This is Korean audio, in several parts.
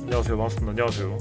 안녕하세요. 반갑습니다. 안녕하세요.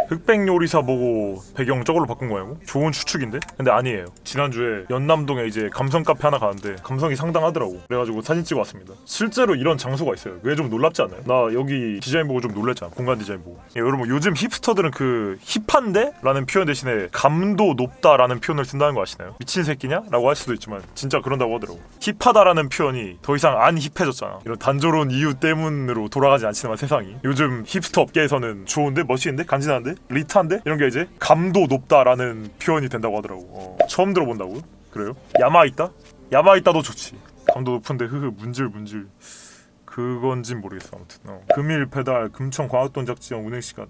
흑백 요리사 보고 배경 저걸로 바꾼 거냐고? 좋은 추측인데? 근데 아니에요. 지난주에 연남동에 이제 감성 카페 하나 가는데 감성이 상당하더라고. 그래가지고 사진 찍어 왔습니다. 실제로 이런 장소가 있어요. 왜 좀 놀랍지 않아요? 나 여기 디자인 보고 좀 놀랬잖아. 공간 디자인 보고. 예, 여러분 요즘 힙스터들은 그 힙한데? 라는 표현 대신에 감도 높다라는 표현을 쓴다는 거 아시나요? 미친 새끼냐? 라고 할 수도 있지만 진짜 그런다고 하더라고. 힙하다라는 표현이 더 이상 안 힙해졌잖아. 이런 단조로운 이유 때문으로 돌아가지 않지만 세상이. 요즘 힙스터 업계에서는 좋은데? 멋있는데? 간지나는데? 리트한데? 이런 게 이제 감도 높다라는 표현이 된다고 하더라고. 처음 들어본다고요? 그래요? 야마있다? 야마있다도 좋지. 감도 높은데 문질 그건진 모르겠어. 아무튼 금일 배달 금천 광학동작 지역 운행시간.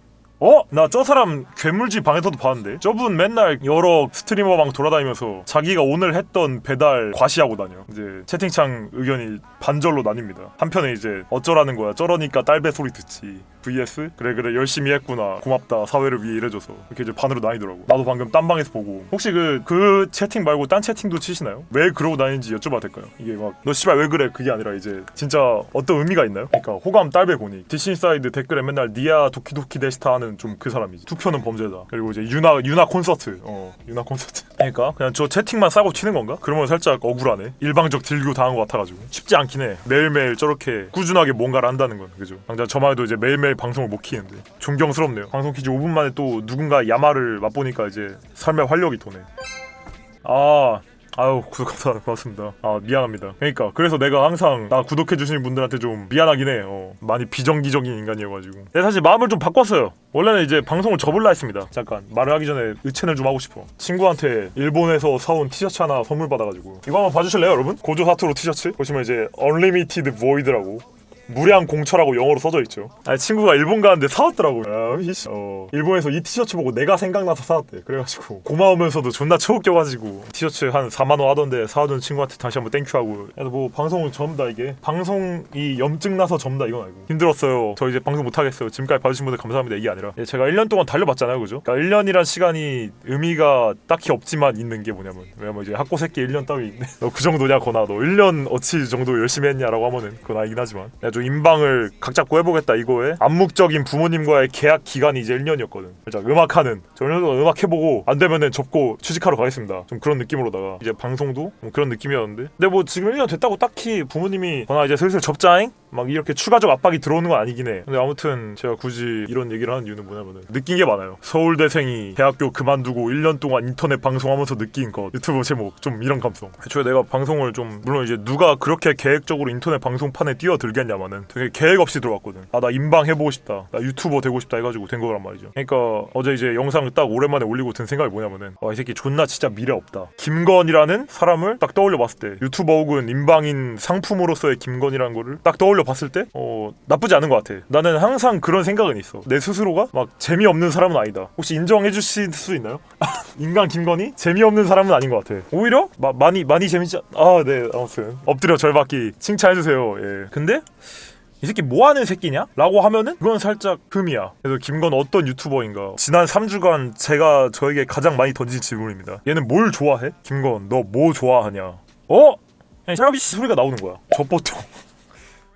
나 저 사람 괴물집 방에서도 봤는데 저분 맨날 여러 스트리머방 돌아다니면서 자기가 오늘 했던 배달 과시하고 다녀. 이제 채팅창 의견이 반절로 나뉩니다. 한편에 이제 어쩌라는 거야, 저러니까 딸배 소리 듣지, vs 그래 열심히 했구나, 고맙다, 사회를 위해 일해줘서, 이렇게 이제 반으로 나뉘더라고. 나도 방금 딴 방에서 보고. 혹시 그 채팅 말고 딴 채팅도 치시나요? 왜 그러고 다니는지 여쭤봐도 될까요? 이게 막 너 씨발 왜 그래 그게 아니라 이제 진짜 어떤 의미가 있나요? 그러니까 호감 딸배 고니 디신사이드 댓글에 맨날 니아 도키도키 데스타 하는 좀 그 사람이지. 투표는 범죄다. 그리고 이제 유나 콘서트. 유나 콘서트. 그러니까 그냥 저 채팅만 싸고 튀는 건가? 그러면 살짝 억울하네. 일방적 딜교 당한 것 같아가지고 쉽지 않긴 해. 매일매일 저렇게 꾸준하게 뭔가를 한다는 건. 그죠? 당장 저만 해도 이제 매일매일 방송을 못 키는데 존경스럽네요. 방송 키지 5분 만에 또 누군가 야마를 맛보니까 이제 삶의 활력이 도네. 아유, 구독 감사합니다. 고맙습니다. 미안합니다. 그러니까 그래서 내가 항상 나 구독해주시는 분들한테 좀 미안하긴 해. 많이 비정기적인 인간이어가지고. 내가 사실 마음을 좀 바꿨어요. 원래는 이제 방송을 접을라 했습니다. 잠깐 말을 하기 전에 의체를 좀 하고 싶어. 친구한테 일본에서 사온 티셔츠 하나 선물 받아가지고 이거 한번 봐주실래요, 여러분? 고조 사토로 티셔츠 보시면 이제 Unlimited Void라고 무량 공처라고 영어로 써져 있죠. 친구가 일본 가는데 사왔더라고요. 일본에서 이 티셔츠 보고 내가 생각나서 사왔대. 그래가지고 고마우면서도 존나 처웃겨가지고 티셔츠 한 4만원 하던데 사와준 친구한테 다시 한번 땡큐하고. 그래서 뭐 방송은 접니다. 이게 방송이 염증 나서 접니다 이건 아니고 힘들었어요. 저 이제 방송 못하겠어요. 지금까지 봐주신 분들 감사합니다 이게 아니라 제가 1년 동안 달려봤잖아요. 그죠? 그러니까 1년이란 시간이 의미가 딱히 없지만 있는 게 왜냐면 이제 학고 새끼 1년 따위 있네. 너 그 정도냐 거나, 너 1년 어치 정도 열심히 했냐라고 하면은 그건 아니긴 하지만 내가 좀 인방을 각 잡고 해보겠다 이거에 암묵적인 부모님과의 계약 기간이 이제 1년이었거든. 살짝 음악하는 저 1년 동안 음악 해보고 안 되면은 접고 취직하러 가겠습니다. 좀 그런 느낌으로다가 이제 방송도 좀 그런 느낌이었는데, 근데 뭐 지금 1년 됐다고 딱히 부모님이 나 이제 슬슬 접자잉? 막 이렇게 추가적 압박이 들어오는 건 아니긴 해. 근데 아무튼 제가 굳이 이런 얘기를 하는 이유는 뭐냐면은 느낀 게 많아요. 서울대생이 대학교 그만두고 1년 동안 인터넷 방송하면서 느낀 것. 유튜브 제목 좀 이런 감성. 애초에 내가 방송을 좀, 물론 이제 누가 그렇게 계획적으로 인터넷 방송판에 뛰어들겠냐마는 되게 계획 없이 들어왔거든. 나 인방 해보고 싶다, 나 유튜버 되고 싶다 해가지고 된 거란 말이죠. 그러니까 어제 이제 영상을 딱 오랜만에 올리고 든 생각이 뭐냐면은 이 새끼 존나 진짜 미래 없다. 김건이라는 사람을 딱 떠올려 봤을 때, 유튜버 혹은 인방인 상품으로서의 김건이라는 거를 딱 떠올려 봤을 때 나쁘지 않은 것 같아. 나는 항상 그런 생각은 있어. 내 스스로가 막 재미없는 사람은 아니다. 혹시 인정해 주실 수 있나요? 인간 김건희? 재미없는 사람은 아닌 것 같아. 오히려 많이 재밌지. 네, 아무튼 엎드려 절받기 칭찬해주세요. 예. 근데 이 새끼 뭐하는 새끼냐? 라고 하면은 그건 살짝 흠이야. 그래서 김건 어떤 유튜버인가, 지난 3주간 제가 저에게 가장 많이 던진 질문입니다. 얘는 뭘 좋아해? 김건 너 뭐 좋아하냐? 그냥 샤라비씨 소리가 나오는 거야.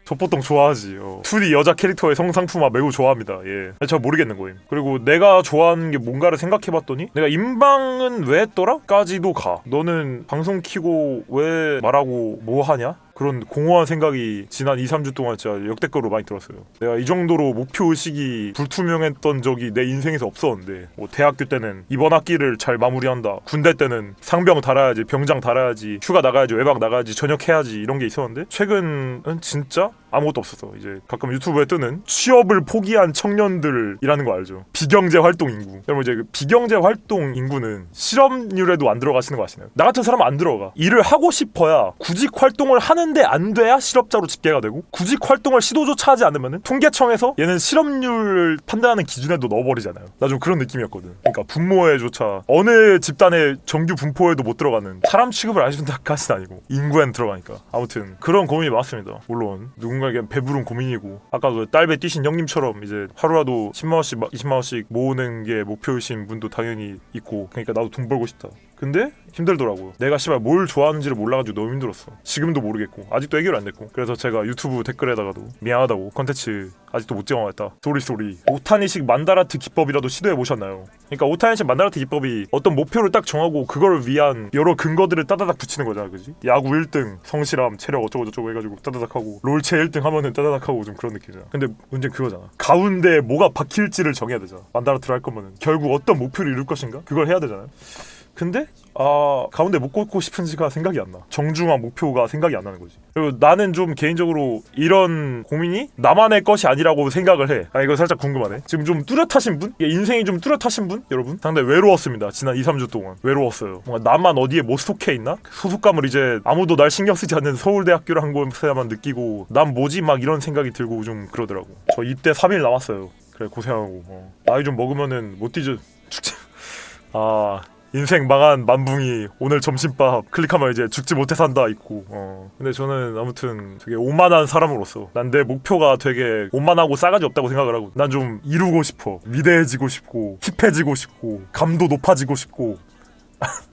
저 보통 좋아하지. 2D 여자 캐릭터의 성상품화 매우 좋아합니다. 예. 잘 모르겠는 거임. 그리고 내가 좋아하는 게 뭔가를 생각해봤더니 내가 인방은 왜 했더라? 까지도 가. 너는 방송 키고 왜 말하고 뭐 하냐? 그런 공허한 생각이 지난 2-3주 동안 진짜 역대급으로 많이 들었어요. 내가 이 정도로 목표의식이 불투명했던 적이 내 인생에서 없었는데, 뭐 대학교 때는 이번 학기를 잘 마무리한다, 군대 때는 상병 달아야지, 병장 달아야지, 휴가 나가야지, 외박 나가야지, 전역해야지, 이런 게 있었는데 최근은 진짜 아무것도 없었어. 이제 가끔 유튜브에 뜨는 취업을 포기한 청년들이라는 거 알죠? 비경제 활동 인구. 여러분 이제 그 비경제 활동 인구는 실업률에도 안 들어가시는 거 아시나요? 나 같은 사람은 안 들어가. 일을 하고 싶어야, 구직 활동을 하는데 안 돼야 실업자로 집계가 되고, 구직 활동을 시도조차 하지 않으면은 통계청에서 얘는 실업률 판단하는 기준에도 넣어버리잖아요. 나 좀 그런 느낌이었거든. 그러니까 분모에조차 어느 집단의 정규 분포에도 못 들어가는, 사람 취급을 안 해준다까지는 아니고 인구에는 들어가니까. 아무튼 그런 고민이 많습니다. 물론 누군가에겐 배부른 고민이고, 아까 그 딸배 뛰신 형님처럼 이제 하루라도 10만원씩 20만원씩 모으는 게 목표이신 분도 당연히 있고, 그러니까 나도 돈 벌고 싶다. 근데 힘들더라고요. 내가 씨발 뭘 좋아하는지를 몰라가지고 너무 힘들었어. 지금도 모르겠고 아직도 해결 안 됐고. 그래서 제가 유튜브 댓글에다가도 미안하다고 컨텐츠 아직도 못 찍어놨다 쏘리 오타니식 만다라트 기법이라도 시도해보셨나요? 그러니까 오타니식 만다라트 기법이 어떤 목표를 딱 정하고 그걸 위한 여러 근거들을 따다닥 붙이는 거잖아, 그지? 야구 1등 성실함 체력 어쩌고저쩌고 해가지고 따다닥 하고 롤체 1등 하면은 따다닥 하고 좀 그런 느낌이잖아. 근데 문제는 그거잖아. 가운데 뭐가 박힐지를 정해야 되잖아. 만다라트를 할 거면은 결국 어떤 목표를 이룰 것인가? 그걸 해야 되잖아요. 근데 가운데 못 꽂고 싶은지가 생각이 안 나. 정중한 목표가 생각이 안 나는 거지. 그리고 나는 좀 개인적으로 이런 고민이 나만의 것이 아니라고 생각을 해. 이거 살짝 궁금하네. 지금 좀 뚜렷하신 분? 인생이 좀 뚜렷하신 분? 여러분? 상당히 외로웠습니다. 지난 2-3주 동안 외로웠어요. 뭔가 나만 어디에 못 속해 있나? 소속감을 이제 아무도 날 신경 쓰지 않는 서울대학교를 한 곳에만 느끼고 난 뭐지? 막 이런 생각이 들고 좀 그러더라고. 저 입대 3일 남았어요. 그래 고생하고 나이 좀 먹으면은 못 뒤져 죽지. 인생 망한 만붕이 오늘 점심밥 클릭하면 이제 죽지 못해 산다 있고. 근데 저는 아무튼 되게 오만한 사람으로서 난 내 목표가 되게 오만하고 싸가지 없다고 생각을 하고 난 좀 이루고 싶어. 위대해지고 싶고 힙해지고 싶고 감도 높아지고 싶고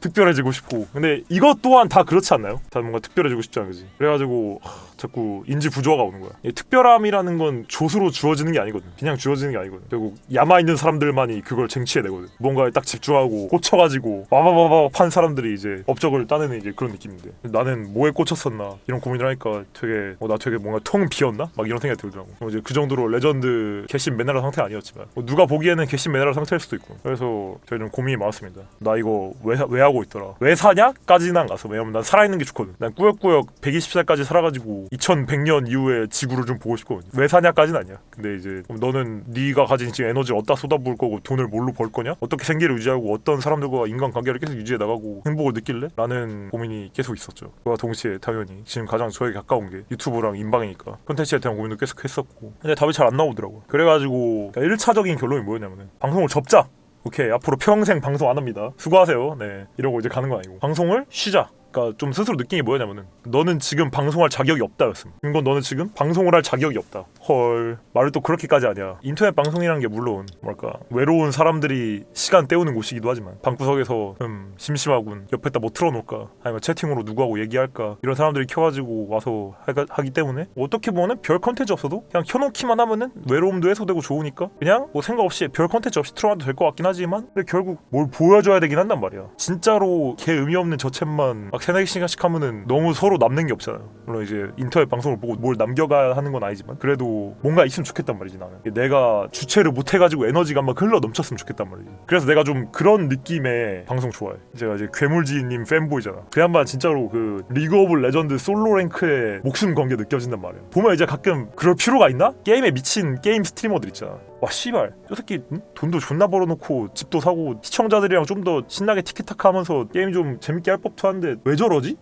특별해지고 싶고. 근데 이것 또한 다 그렇지 않나요? 다 뭔가 특별해지고 싶지 않지. 그래가지고 자꾸 인지 부조화가 오는 거야. 특별함이라는 건 조수로 주어지는 게 아니거든. 그냥 주어지는 게 아니거든. 결국 야마있는 사람들만이 그걸 쟁취해내거든. 뭔가에 딱 집중하고 꽂혀가지고 와바바바 판 사람들이 이제 업적을 따내는 이제 그런 느낌인데, 나는 뭐에 꽂혔었나 이런 고민을 하니까 되게 나 되게 뭔가 통 비었나? 막 이런 생각이 들더라고. 이제 그 정도로 레전드 개신 맨날 상태 아니었지만 누가 보기에는 개신 맨날 상태일 수도 있고. 그래서 저희는 고민이 많았습니다. 나 이거 왜 하고 있더라? 왜 사냐?까지는 안 가서. 왜냐면 난 살아있는 게 좋거든. 난 꾸역꾸역 120살까지 살아가지고 2100년 이후에 지구를 좀 보고 싶거든. 왜 사냐?까지는 아니야. 근데 이제 너는 네가 가진 지금 에너지를 어디다 쏟아부을 거고 돈을 뭘로 벌 거냐? 어떻게 생계를 유지하고 어떤 사람들과 인간관계를 계속 유지해 나가고 행복을 느낄래? 라는 고민이 계속 있었죠. 그와 동시에 당연히 지금 가장 저에게 가까운 게 유튜브랑 인방이니까 콘텐츠에 대한 고민도 계속 했었고. 근데 답이 잘 안 나오더라고. 그래가지고 1차적인 결론이 뭐였냐면 방송을 접자. 오케이, 앞으로 평생 방송 안 합니다. 수고하세요. 네, 이러고 이제 가는 거 아니고 방송을 쉬자. 그러니까 좀 스스로 느낀 게 뭐였냐면은 너는 지금 방송할 자격이 없다였음. 이건 너는 지금 방송을 할 자격이 없다. 헐, 말을 또 그렇게까지 하냐. 인터넷 방송이라는 게 물론 뭐랄까 외로운 사람들이 시간 때우는 곳이기도 하지만 방구석에서 심심하군 옆에다 뭐 틀어놓을까 아니면 채팅으로 누구하고 얘기할까 이런 사람들이 켜가지고 와서 하기 때문에 어떻게 보면은 별 컨텐츠 없어도 그냥 켜놓기만 하면은 외로움도 해소되고 좋으니까 그냥 뭐 생각 없이 별 컨텐츠 없이 틀어놔도 될 것 같긴 하지만 근데 결국 뭘 보여줘야 되긴 한단 말이야. 진짜로 개 의미 없는 저챗만 막 3-4시간씩 하면은 너무 서로 남는 게 없잖아요. 물론 이제 인터넷 방송을 보고 뭘 남겨가야 하는 건 아니지만 그래도 뭔가 있으면 좋겠단 말이지. 나는 내가 주체를 못해가지고 에너지가 막 흘러 넘쳤으면 좋겠단 말이지. 그래서 내가 좀 그런 느낌의 방송 좋아해. 제가 이제 괴물지님 팬보이잖아. 그 양반 진짜로 그 리그 오브 레전드 솔로 랭크의 목숨 건 게 느껴진단 말이야. 보면 이제 가끔 그럴 필요가 있나? 게임에 미친 게임 스트리머들 있잖아. 와 씨발 저 새끼 돈도 존나 벌어놓고 집도 사고 시청자들이랑 좀 더 신나게 티키타카 하면서 게임 좀 재밌게 할 법도 한데 왜 저러지?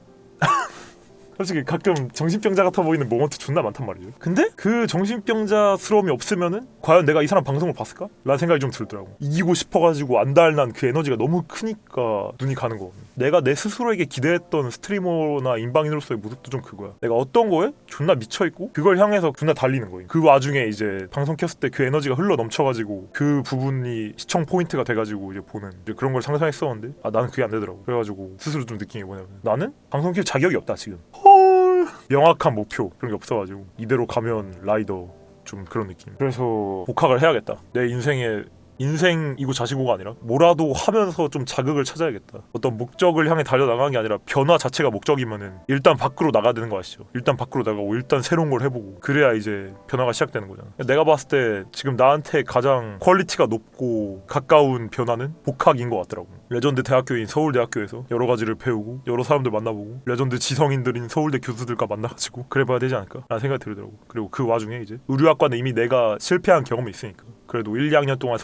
솔직히 가끔 정신병자 같아 보이는 모먼트 존나 많단 말이죠. 근데 그 정신병자스러움이 없으면은 과연 내가 이 사람 방송을 봤을까? 라는 생각이 좀 들더라고. 이기고 싶어가지고 안달난 그 에너지가 너무 크니까 눈이 가는 거. 내가 내 스스로에게 기대했던 스트리머나 인방인으로서의 모습도 좀 그거야. 내가 어떤 거에 존나 미쳐있고 그걸 향해서 존나 달리는 거임. 그 와중에 이제 방송 켰을 때 그 에너지가 흘러 넘쳐가지고 그 부분이 시청 포인트가 돼가지고 이제 보는 이제 그런 걸 상상했었는데 나는 그게 안 되더라고. 그래가지고 스스로 좀 느낀 게 뭐냐면 나는 방송 킬 자격이 없다 지금. 명확한 목표 그런 게 없어가지고 이대로 가면 라이더 좀 그런 느낌. 그래서 복학을 해야겠다. 내 인생이고 자시고가 아니라 뭐라도 하면서 좀 자극을 찾아야겠다. 어떤 목적을 향해 달려나가는 게 아니라 변화 자체가 목적이면은 일단 밖으로 나가야 되는 거 아시죠? 일단 밖으로 나가고 일단 새로운 걸 해보고 그래야 이제 변화가 시작되는 거잖아. 내가 봤을 때 지금 나한테 가장 퀄리티가 높고 가까운 변화는 복학인 것 같더라고. 레전드 대학교인 서울대학교에서 여러 가지를 배우고 여러 사람들 만나보고 레전드 지성인들인 서울대 교수들과 만나가지고 그래봐야 되지 않을까 라는 생각이 들더라고. 그리고 그 와중에 이제 의류학과는 이미 내가 실패한 경험이 있으니까 그래도 1-2학년 동안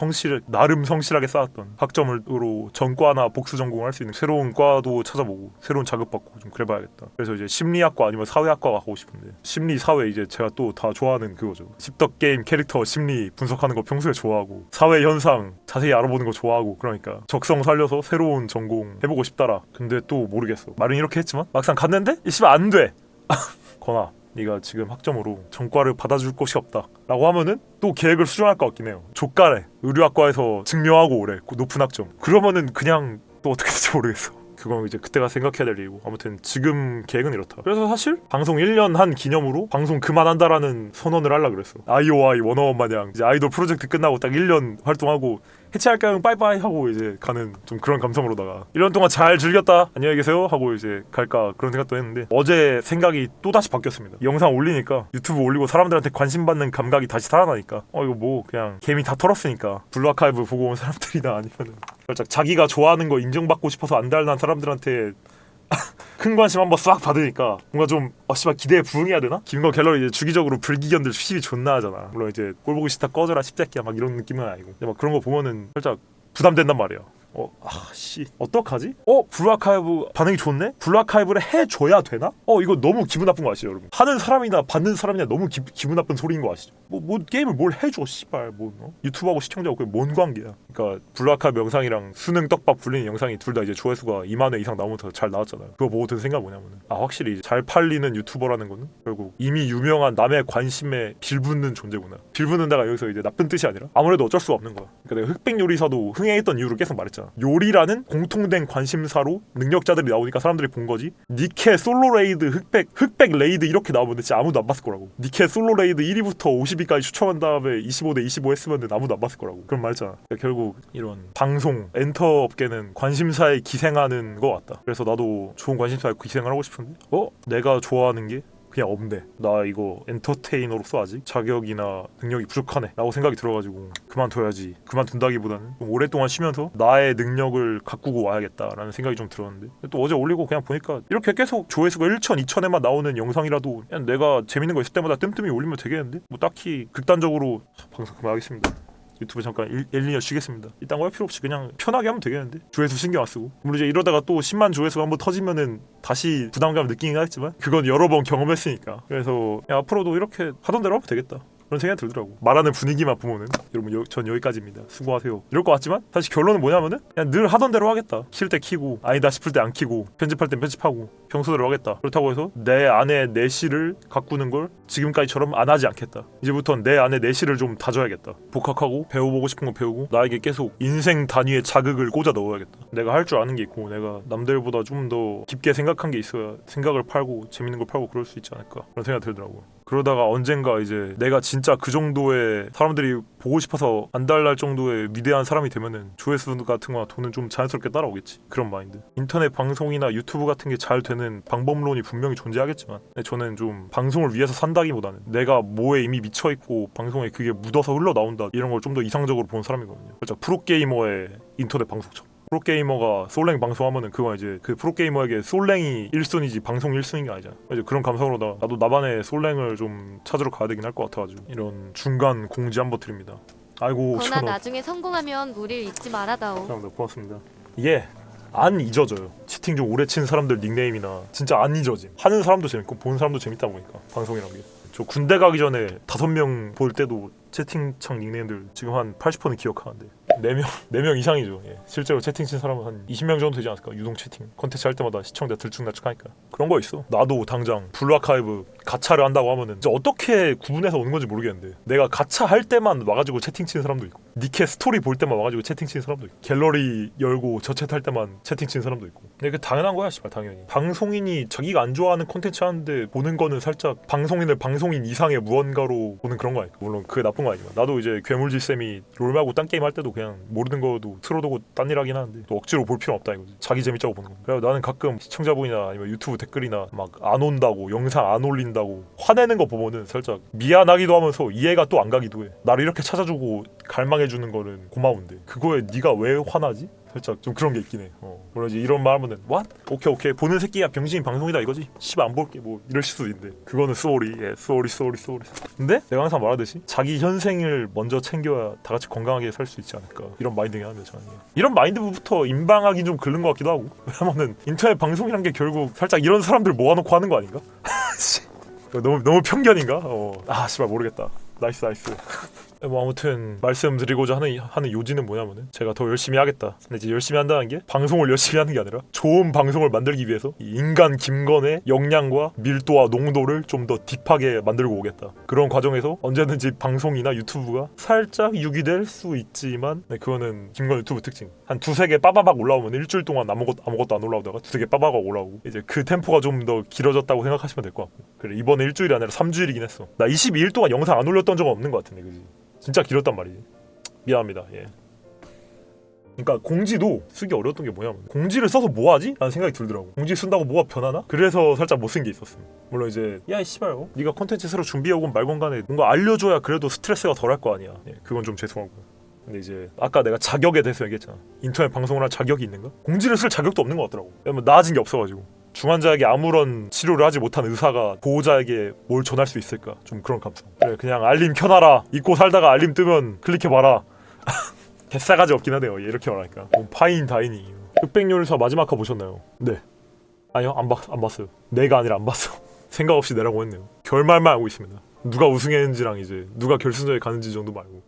나름 성실하게 쌓았던 학점으로 전과나 복수 전공을 할 수 있는 새로운 과도 찾아보고 새로운 자극받고 좀 그래봐야겠다. 그래서 이제 심리학과 아니면 사회학과 가고 싶은데 심리 사회 이제 제가 또 다 좋아하는 그거죠. 씹덕게임 캐릭터 심리 분석하는 거 평소에 좋아하고 사회 현상 자세히 알아보는 거 좋아하고 그러니까 적성 살려서 새로운 전공 해보고 싶더라. 근데 또 모르겠어. 말은 이렇게 했지만 막상 갔는데 이씨발 안 돼. 건아 네가 지금 학점으로 전과를 받아줄 곳이 없다 라고 하면은 또 계획을 수정할 것 같긴 해요. 족가래 의류학과에서 증명하고 오래 높은 학점. 그러면은 그냥 또 어떻게 될지 모르겠어. 그건 이제 그때가 생각해야 될 일이고 아무튼 지금 계획은 이렇다. 그래서 사실 방송 1년 한 기념으로 방송 그만한다라는 선언을 하려고 그랬어. IOI 워너원 마냥 이제 아이돌 프로젝트 끝나고 딱 1년 활동하고 해체할까요? 빠이빠이 하고 이제 가는 좀 그런 감성으로다가 1년 동안 잘 즐겼다 안녕히 계세요 하고 이제 갈까 그런 생각도 했는데 어제 생각이 또다시 바뀌었습니다. 영상 올리니까 유튜브 올리고 사람들한테 관심 받는 감각이 다시 살아나니까 이거 뭐 그냥 개미 다 털었으니까 블루 아카이브 보고 온 사람들이나 아니면 살짝 자기가 좋아하는 거 인정받고 싶어서 안달난 사람들한테 큰 관심 한번 싹 받으니까 뭔가 좀 씨발 기대에 부응해야 되나? 김거 갤러리 이제 주기적으로 불기견들 수십이 존나 하잖아. 물론 이제 꼴 보기 싫다 꺼져라 십새끼야 막 이런 느낌은 아니고 근데 막 그런 거 보면은 살짝 부담된단 말이야. 어떡하지? 블루아카이브 반응이 좋네? 블루아카이브를 해줘야 되나? 이거 너무 기분 나쁜 거 아시죠 여러분? 하는 사람이나 받는 사람이나 너무 기분 나쁜 소리인 거 아시죠? 뭐 게임을 뭘 해줘 씨발 유튜브하고 시청자하고 그게 뭔 관계야. 그러니까 블루아카이브 영상이랑 수능 떡밥 불리는 영상이 둘 다 이제 조회수가 2만 회 이상 나오면서 잘 나왔잖아요. 그거 보고 든 생각 뭐냐면은 확실히 잘 팔리는 유튜버라는 거는 결국 이미 유명한 남의 관심에 빌붙는 존재구나. 빌붙는다가 여기서 이제 나쁜 뜻이 아니라 아무래도 어쩔 수가 없는 거야. 그러니까 내가 흑백 요리사도 흥행했던 이유를 계속 말했잖아. 요리라는 공통된 관심사로 능력자들이 나오니까 사람들이 본 거지. 니케 솔로 레이드 흑백 레이드 이렇게 나오면 진짜 아무도 안 봤을 거라고. 니케 솔로 레이드 1위부터 50위까지 추첨한 다음에 25대 25 했으면 아무도 안 봤을 거라고. 그런 말했잖아. 그러니까 결국 이런 방송 엔터 업계는 관심사에 기생하는 거 같다. 그래서 나도 좋은 관심사에 기생을 하고 싶은데 내가 좋아하는 게 그냥 없네. 나 이거 엔터테이너로서 아직 자격이나 능력이 부족하네 라고 생각이 들어가지고 그만둬야지. 그만둔다기보다는 좀 오랫동안 쉬면서 나의 능력을 가꾸고 와야겠다라는 생각이 좀 들었는데 또 어제 올리고 그냥 보니까 이렇게 계속 조회수가 1천, 2천에만 나오는 영상이라도 그냥 내가 재밌는 거 있을 때마다 뜸뜸이 올리면 되겠는데 뭐 딱히 극단적으로 방송 그만하겠습니다. 유튜브 잠깐 1-2년 쉬겠습니다. 이딴 거 할 필요 없이 그냥 편하게 하면 되겠는데 조회수 신경 안 쓰고. 물론 이제 이러다가 또 10만 조회수가 한번 터지면은 다시 부담감을 느끼긴 하겠지만 그건 여러 번 경험했으니까. 그래서 앞으로도 이렇게 하던 대로 하면 되겠다 그런 생각이 들더라고. 말하는 분위기만 보면은 여러분 전 여기까지입니다. 수고하세요 이럴 것 같지만 사실 결론은 뭐냐면은 그냥 늘 하던 대로 하겠다. 킬 때 키고 아니다 싶을 때 안 키고 편집할 땐 편집하고 평소대로 하겠다. 그렇다고 해서 내 안에 내실을 가꾸는 걸 지금까지처럼 안 하지 않겠다. 이제부터는 내 안에 내실을 좀 다져야겠다. 복학하고 배워보고 싶은 거 배우고 나에게 계속 인생 단위의 자극을 꽂아 넣어야겠다. 내가 할 줄 아는 게 있고 내가 남들보다 좀 더 깊게 생각한 게 있어야 생각을 팔고 재밌는 걸 팔고 그럴 수 있지 않을까 그런 생각이 들더라고요. 그러다가 언젠가 이제 내가 진짜 그 정도의 사람들이 보고 싶어서 안달날 정도의 위대한 사람이 되면은 조회수 같은 거나 돈은 좀 자연스럽게 따라오겠지. 그런 마인드. 인터넷 방송이나 유튜브 같은 게 잘 되는 방법론이 분명히 존재하겠지만 저는 좀 방송을 위해서 산다기보다는 내가 뭐에 이미 미쳐있고 방송에 그게 묻어서 흘러나온다 이런 걸 좀 더 이상적으로 보는 사람이거든요. 그렇죠. 프로게이머의 인터넷 방송처럼. 프로게이머가 솔랭 방송하면은 그건 이제 그 프로게이머에게 솔랭이 1순위지 방송 1순위인 게 아니잖아. 이제 그런 감성으로다 나도 나만의 솔랭을 좀 찾으러 가야 되긴 할 것 같아가지고 이런 중간 공지 한번 드립니다. 아이고 그러나 나중에 성공하면 우릴 잊지 말아다오. 감사합니다. 고맙습니다. 안 잊어져요. 채팅 좀 오래 친 사람들 닉네임이나 진짜 안 잊어짐. 하는 사람도 재밌고 보는 사람도 재밌다 보니까 방송이란 게. 저 군대 가기 전에 5명 볼 때도 채팅창 닉네임들 지금 한 80%는 기억하는데 4명 이상이죠. 실제로 채팅 친 사람은 한 20명 정도 되지 않을까. 유동 채팅 컨텐츠 할 때마다 시청자 들쭉날쭉하니까 그런 거 있어. 나도 당장 블루아카이브 가차를 한다고 하면은 진짜 어떻게 구분해서 오는 건지 모르겠는데 내가 가차 할 때만 와가지고 채팅 치는 사람도 있고 니케 스토리 볼 때만 와가지고 채팅 치는 사람도 있고 갤러리 열고 저챗 할 때만 채팅 치는 사람도 있고. 근데 그게 당연한 거야 씨발. 당연히 방송인이 자기가 안 좋아하는 콘텐츠 하는데 보는 거는 살짝 방송인을 방송인 이상의 무언가로 보는 그런 거 아닐까. 물론 그게 나쁜 거 아니지만 나도 이제 괴물지 쌤이 롤하고 딴 게임 할 때도 그냥 모르는 거도 틀어두고 딴 일 하긴 하는데 또 억지로 볼 필요는 없다 이거지. 자기 재밌자고 보는 거. 그래서 나는 가끔 시청자분이나 아니면 유튜브 댓글이나 막 안 온다고 영상 안 올린다고 화내는 거 보면은 살짝 미안하기도 하면서 이해가 또 안 가기도 해. 나를 이렇게 찾아주고 갈망해주는 거는 고마운데 그거에 네가 왜 화나지? 살짝 좀 그런 게 있긴 해. 그러지 이런 말 하면은 what? 오케이 보는 새끼야 병신 방송이다 이거지. 씨발 안 볼게 뭐 이럴 수도 있는데 그거는 쏘리. 근데 내가 항상 말하듯이 자기 현생을 먼저 챙겨야 다 같이 건강하게 살 수 있지 않을까 이런 마인드긴 합니다. 저는 이런 마인드부터 임방하기 좀 글른 것 같기도 하고. 왜냐면은 인터넷 방송이란 게 결국 살짝 이런 사람들 모아놓고 하는 거 아닌가? 너무 편견인가? 씨발 모르겠다. 나이스 뭐 아무튼 말씀드리고자 하는 요지는 뭐냐면은 제가 더 열심히 하겠다. 근데 이제 열심히 한다는 게 방송을 열심히 하는 게 아니라 좋은 방송을 만들기 위해서 이 인간 김건의 역량과 밀도와 농도를 좀 더 딥하게 만들고 오겠다. 그런 과정에서 언제든지 방송이나 유튜브가 살짝 유기될 수 있지만 그거는 김건 유튜브 특징. 한 두세 개 빠바박 올라오면 일주일 동안 아무것도 안 올라오다가 두세 개 빠바박 올라오고 이제 그 템포가 좀 더 길어졌다고 생각하시면 될 것 같고. 그래 이번에 일주일이 아니라 3주일이긴 했어. 나 22일 동안 영상 안 올렸던 적은 없는 것 같은데 그지? 진짜 길었단 말이지. 미안합니다. 예. 그러니까 공지도 쓰기 어려웠던 게 뭐냐면 공지를 써서 뭐하지? 라는 생각이 들더라고. 공지 쓴다고 뭐가 변하나? 그래서 살짝 못 쓴 게 있었음. 물론 이제 야 씨발 네가 콘텐츠 새로 준비해오건 말건 간에 뭔가 알려줘야 그래도 스트레스가 덜할 거 아니야. 예, 그건 좀 죄송하고. 근데 이제 아까 내가 자격에 대해서 얘기했잖아. 인터넷 방송을 할 자격이 있는가? 공지를 쓸 자격도 없는 것 같더라고. 왜냐면 나아진 게 없어가지고. 중환자에게 아무런 치료를 하지 못한 의사가 보호자에게 뭘 전할 수 있을까? 좀 그런 감성. 그래 그냥 알림 켜놔라. 잊고 살다가 알림 뜨면 클릭해봐라. 개싸가지 없긴 하네요. 이렇게 말하니까. 파인 다이닝. 흑백요리사 마지막 화 보셨나요? 네. 아니요 안 봤어요. 내가 아니라 안 봤어. 생각 없이 내라고 했네요. 결말만 알고 있습니다. 누가 우승했는지랑 이제 누가 결승전에 가는지 정도 말고.